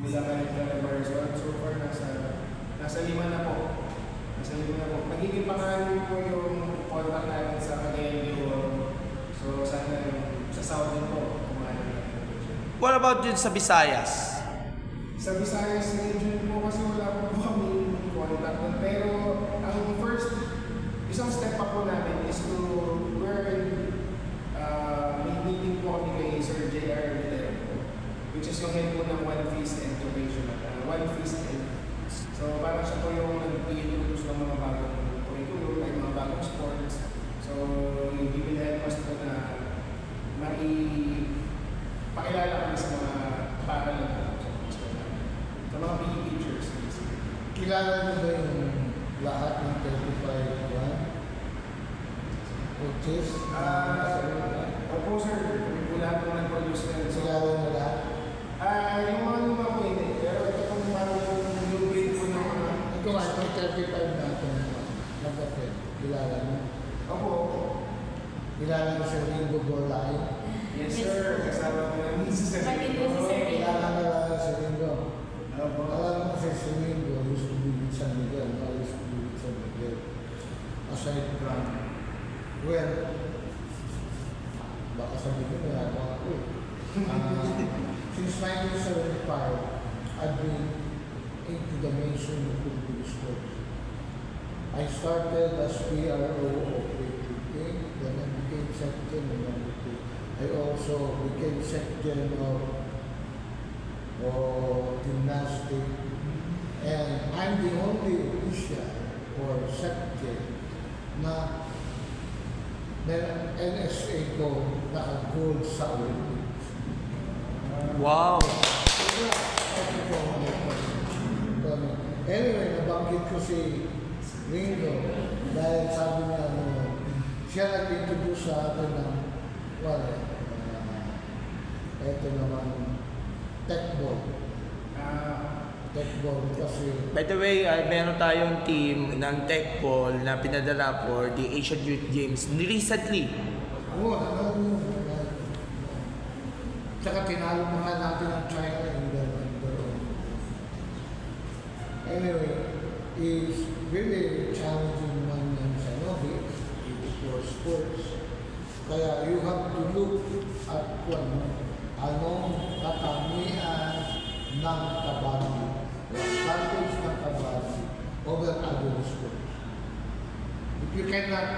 bilang Canada Marisol. So far, nasa 5 na po. Nasa 5 na po. Magiging pangalan po yung contact natin sa Cagayan de Oro. So sana sa South din po, kumain natin. What about dun sa Visayas? Sa Visayas region po kasi wala po kami contact doon. Pero ang first, isang step pa po namin is to, may meeting po kami kay Sir J.R. Villarreal, which is yung head po ng One Feast Education, One Feast Ed. So parang siya po yung nag-i-introduce ng mga bagong curriculum, may mga bagong sports. So he will help us po na pakilala kami sa mga paaralan po sa mga PE teachers. Kilala niyo ba yung lahat ng 35 coaches? Opo sir, kami po lahat ng nag-produce na. Kilala niyo lahat? Yung mga luma po hindi, pero ito pong parang yung grade po ng mga... Ito nga, itong 35 natin nag-append. Kilala niyo? Opo. Kilala niyo si Ringo Borlai? Yes sir, kasama ko namin si Sir. Kilala niyo si Ringo? Opo. Alam mo kasi si Ringo used to be with San Miguel, not used to be with San Miguel. Aside from, well, baka sabi ko na ako eh. Since 1975, I've been into the mainstream of Philippine sports. I started as PRO of weightlifting, then I became secretary of weightlifting. I also became secretary of gymnastics, and I'm the only official or secretary na NSA ko naka-gold sa Olympics. Wow! Anyway, nabanggit ko si Ringo dahil sabi niya siya nag-introduce sa atin ng ito naman techball. Techball kasi By the way, meron tayong team ng Techball na pinadala for the Asian Youth Games recently. tsaka tinalo pa nga natin ang China in the anyway, is really challenging man yan sa novice for sports. Kaya you have to look at anong katamian ng kabady, the advantage ng kabady over other sports. If you cannot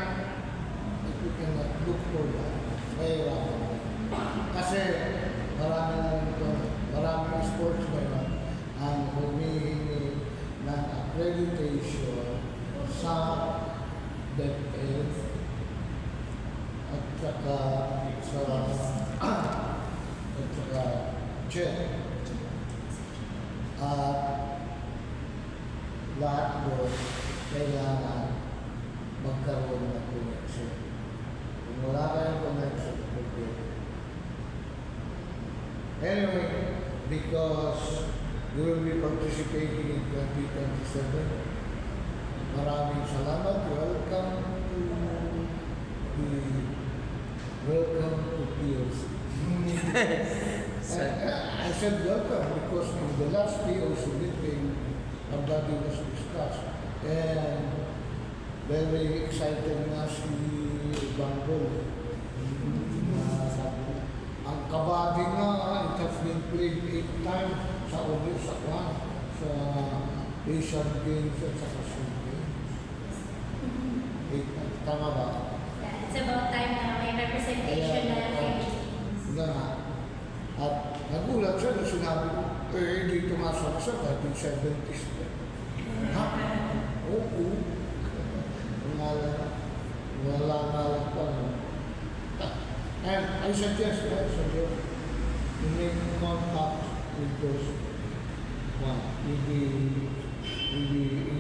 look for that, mahirapan. Kasi maraming sports ngayon ang humihingi ng accreditation sa DepEd at saka CHED. At lahat doon kailangan magkaroon ng connection. Kung wala kayong connection, okay. Anyway, because you will be participating in 2027, maraming salamat. Welcome to POC. I said welcome because in the last POC meeting, ang dati was discussed. And very excited na si Bangkol. Ang kabady nga, it has been played 8 times sa Asian Games at sa Asian Games. 8 times. Tama ba? It's about time na may representation na Philippines. Nga nga. At nagulat siya na sinabi ko, hindi tumasok siya dahil 70s. Ha? Oo. Wala nga lang pa. And I suggest you make contact with those with the